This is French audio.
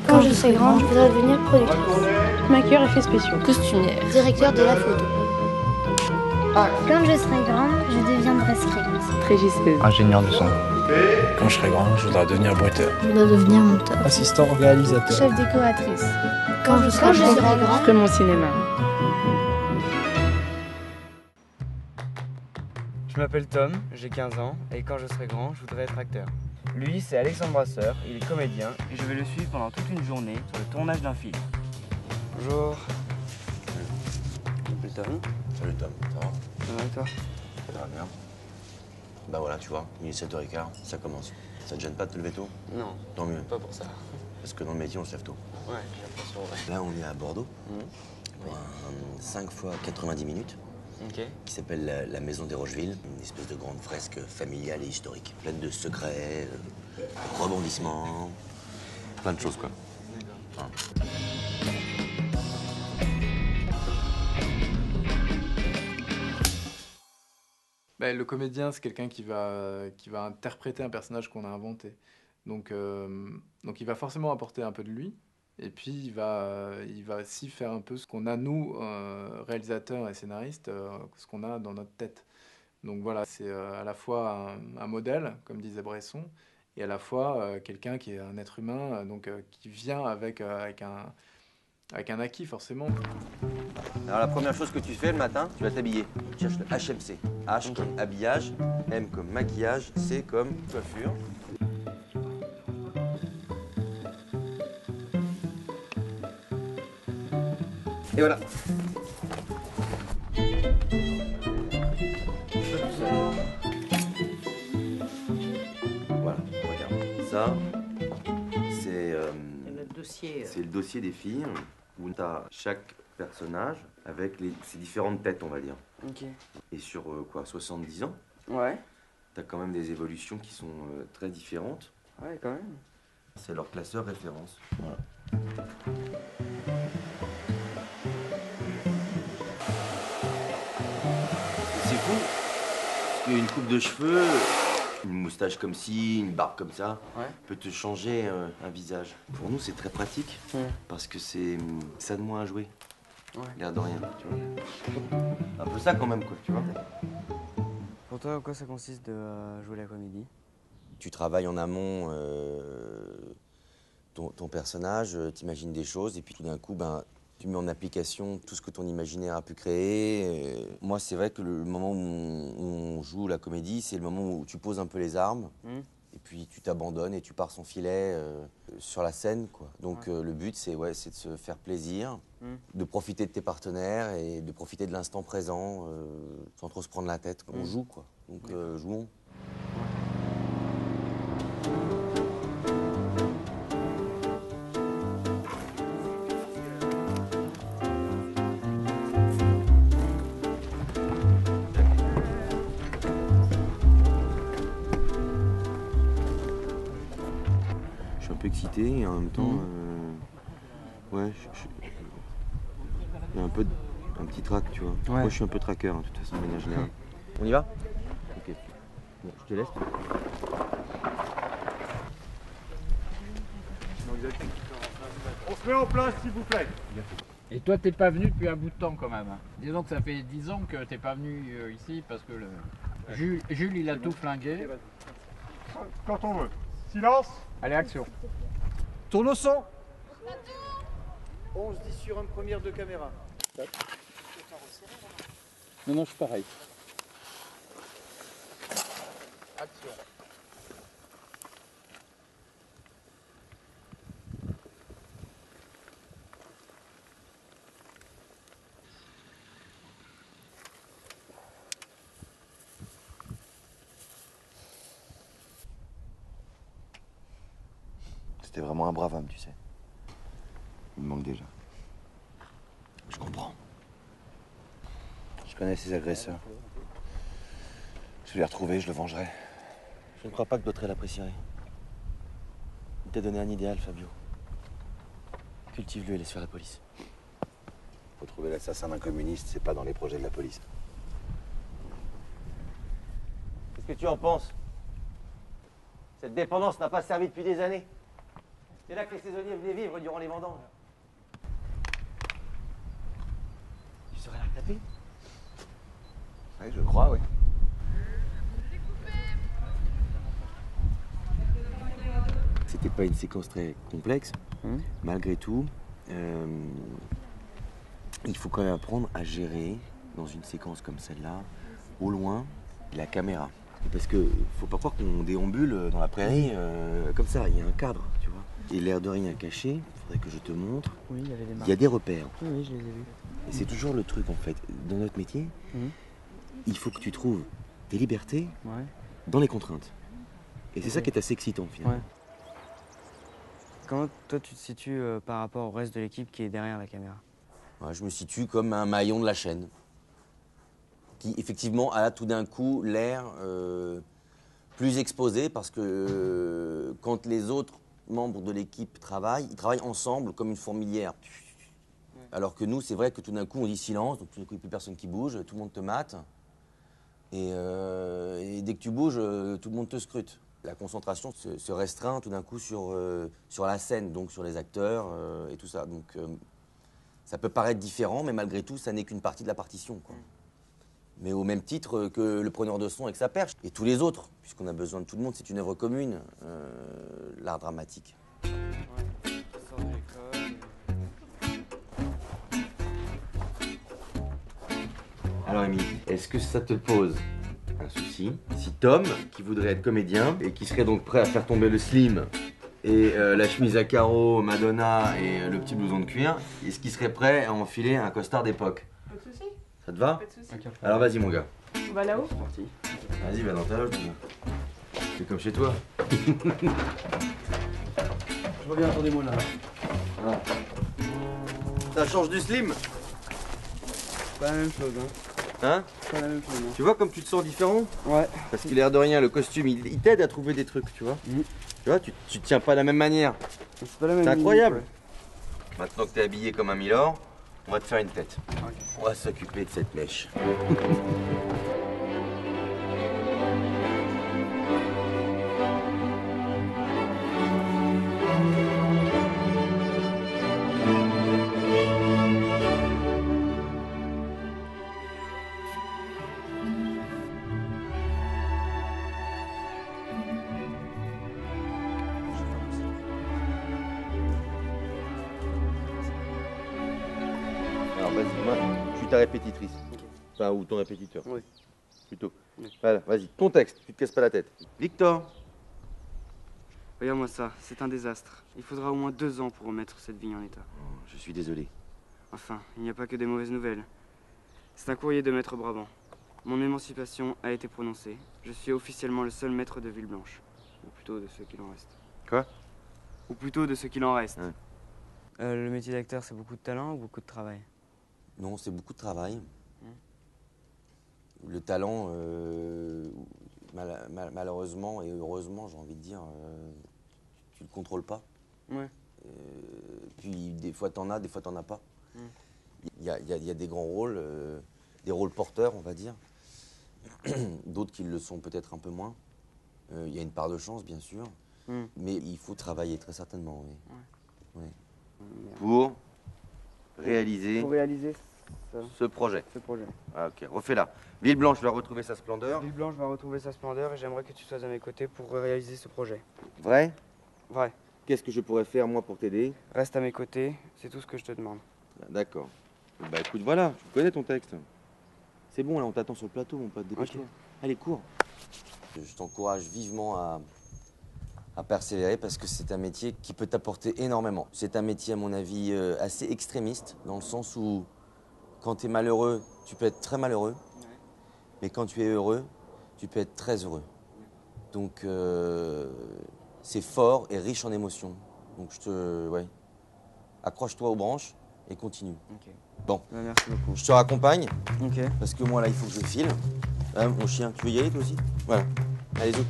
Quand je serai grande, je voudrais devenir productrice. Maquilleur effets spéciaux. Costumière. Directeur de la photo. Quand je serai grande, je deviendrai script. Régisseuse. Ingénieur de son. Quand je serai grand, je voudrais devenir bruiteur. Je voudrais devenir monteur. Assistant réalisateur. Chef décoratrice. Quand je serai grande, Je ferai mon cinéma. Je m'appelle Tom, j'ai 15 ans et quand je serai grand, je voudrais être acteur. Lui, c'est Alexandre Brasseur, il est comédien et je vais le suivre pendant toute une journée sur le tournage d'un film. Bonjour. Je m'appelle Tom. Salut Tom, ça va? Ça va et toi? Ça va bien. Bah voilà, tu vois, il est 7h15, ça commence. Ça te gêne pas de te lever tôt? Non. Tant mieux. Pas pour ça. Parce que dans le métier, on se lève tôt. Ouais, j'ai l'impression, ouais. Là, on est à Bordeaux, pour un 5 fois 90 minutes, Ok. qui s'appelle la Maison des Rocheville, une espèce de grande fresque familiale et historique, pleine de secrets, de rebondissements, plein de choses, quoi. D'accord. Ben, le comédien, c'est quelqu'un qui va interpréter un personnage qu'on a inventé. Donc il va forcément apporter un peu de lui. Et puis, il va aussi faire un peu ce qu'on a, nous, réalisateurs et scénaristes, ce qu'on a dans notre tête. Donc voilà, c'est à la fois un modèle, comme disait Bresson, et à la fois quelqu'un qui est un être humain, qui vient avec un acquis, forcément. Alors la première chose que tu fais le matin, tu vas t'habiller. Tu cherches le HMC. H comme habillage, M comme maquillage, C comme coiffure. Et voilà. Voilà, regarde. Ça, c'est le dossier des filles où tu as chaque personnage avec ses différentes têtes, on va dire. Ok. Et sur 70 ans, Ouais. tu as quand même des évolutions qui sont très différentes. Ouais, quand même. C'est leur classeur référence. Voilà. C'est fou, parce qu'une coupe de cheveux, une moustache comme ci, une barbe comme ça, Ouais. peut te changer un visage. Pour nous, c'est très pratique, parce que c'est ça de moins à jouer. Ouais. L'air de rien, tu vois. Un peu ça quand même, quoi, tu vois. Pour toi, en quoi ça consiste de jouer la comédie? Tu travailles en amont ton personnage, t'imagines des choses, et puis tout d'un coup, tu mets en application tout ce que ton imaginaire a pu créer. Moi, c'est vrai que le moment où on joue la comédie, c'est le moment où tu poses un peu les armes, et puis tu t'abandonnes et tu pars sans filet sur la scène, quoi. Donc le but, c'est de se faire plaisir, de profiter de tes partenaires et de profiter de l'instant présent sans trop se prendre la tête. On joue, quoi. Donc jouons. Je suis un peu excité et en même temps, il y a un petit trac, tu vois. Ouais. Moi, je suis un peu traqueur, de toute façon, de manière générale. On y va? Ok. Bon, je te laisse. On se met en place, s'il vous plaît. Et toi, t'es pas venu depuis un bout de temps quand même. Disons que ça fait 10 ans que t'es pas venu ici parce que Jules, il a tout flingué. Quand on veut. Silence. Allez, action. Tourne au son. On se dit sur une première de caméra. Non, je suis pareil. Action. C'était vraiment un brave homme, tu sais. Il me manque déjà. Je comprends. Je connais ses agresseurs. Je vais les retrouver, je le vengerai. Je ne crois pas que d'autres l'apprécieraient. Il t'a donné un idéal, Fabio. Cultive-le et laisse faire la police. Faut trouver l'assassin d'un communiste, c'est pas dans les projets de la police. Qu'est-ce que tu en penses? Cette dépendance n'a pas servi depuis des années. C'est là que les saisonniers venaient vivre durant les vendanges. Tu saurais la retaper? Oui, je crois, oui. C'était pas une séquence très complexe. Malgré tout, il faut quand même apprendre à gérer, dans une séquence comme celle-là, au loin, la caméra. Parce que faut pas croire qu'on déambule dans la prairie comme ça, il y a un cadre, tu vois. Et l'air de rien caché, il faudrait que je te montre, Oui, il y avait des marques. il y a des repères. Oui, oui, je les ai vus. Et c'est toujours le truc en fait. Dans notre métier, il faut que tu trouves tes libertés Ouais. dans les contraintes. Et c'est ça qui est assez excitant finalement. Ouais. Comment toi tu te situes par rapport au reste de l'équipe qui est derrière la caméra? Ouais, je me situe comme un maillon de la chaîne. Qui effectivement a tout d'un coup l'air plus exposé parce que quand les autres membres de l'équipe travaillent, ils travaillent ensemble comme une fourmilière. Alors que nous, c'est vrai que tout d'un coup on dit silence, donc tout d'un coup il n'y a plus personne qui bouge, tout le monde te mate. Et dès que tu bouges, tout le monde te scrute. La concentration se restreint tout d'un coup sur la scène, donc sur les acteurs et tout ça. Donc ça peut paraître différent, mais malgré tout, ça n'est qu'une partie de la partition, quoi. Mais au même titre que le preneur de son avec sa perche, et tous les autres, puisqu'on a besoin de tout le monde, c'est une œuvre commune, l'art dramatique. Alors Émilie, est-ce que ça te pose un souci si Tom, qui voudrait être comédien et qui serait donc prêt à faire tomber le slim et la chemise à carreaux, Madonna et le petit blouson de cuir, est-ce qu'il serait prêt à enfiler un costard d'époque? Pas de soucis. Ça te va? Pas de soucis. Okay. Alors vas-y mon gars. On va là-haut? C'est parti. Vas-y, va dans ta loge. C'est comme chez toi. Je reviens, attendez-moi là. Voilà. Ça change du slim? C'est pas la même chose, hein. Hein? C'est pas la même chose, hein. Tu vois comme tu te sens différent? Ouais. Parce que l'air de rien, le costume, il t'aide à trouver des trucs, tu vois. Tu vois, tu te tiens pas de la même manière. C'est incroyable. Ouais. Maintenant que t'es habillé comme un milord, on va te faire une tête. Okay. On va s'occuper de cette mèche. Alors vas-y, moi, je suis ta répétitrice. Okay. Enfin, ou ton répétiteur. Oui. Plutôt. Oui. Voilà, vas-y, ton texte, tu te casses pas la tête. Victor. Regarde-moi ça, c'est un désastre. Il faudra au moins 2 ans pour remettre cette vigne en état. Oh, je suis désolé. Enfin, il n'y a pas que des mauvaises nouvelles. C'est un courrier de Maître Brabant. Mon émancipation a été prononcée. Je suis officiellement le seul maître de Villeblanche. Ou plutôt de ceux qu'il en reste. Quoi? Ou plutôt de ceux qu'il en reste. Ouais. Le métier d'acteur, c'est beaucoup de talent ou beaucoup de travail? Non, c'est beaucoup de travail. Le talent, malheureusement et heureusement, j'ai envie de dire, tu le contrôles pas. Ouais. Puis des fois t'en as, des fois t'en as pas. Il y a des grands rôles, des rôles porteurs, on va dire. D'autres qui le sont peut-être un peu moins. Il y a une part de chance, bien sûr. Mais il faut travailler, très certainement, oui. Ouais. Ouais. Pour réaliser ce projet. Ah, ok, refais-la. Villeblanche va retrouver sa splendeur. Villeblanche va retrouver sa splendeur et j'aimerais que tu sois à mes côtés pour réaliser ce projet. Vrai? Vrai. Qu'est-ce que je pourrais faire, moi, pour t'aider? Reste à mes côtés, c'est tout ce que je te demande. D'accord. Bah écoute, voilà, tu connais ton texte. C'est bon, là, on t'attend sur le plateau, mon pote, dépêche-toi. Okay. Allez, cours. Je t'encourage vivement à persévérer parce que c'est un métier qui peut t'apporter énormément. C'est un métier, à mon avis, assez extrémiste, dans le sens où quand tu es malheureux, tu peux être très malheureux, mais quand tu es heureux, tu peux être très heureux. Donc, c'est fort et riche en émotions. Donc, accroche-toi aux branches et continue. Okay. Bon, bah, merci beaucoup. Je te raccompagne, parce que moi, là, il faut que je file. Mon chien, tu veux y aller, toi aussi? Voilà. Allez, zou.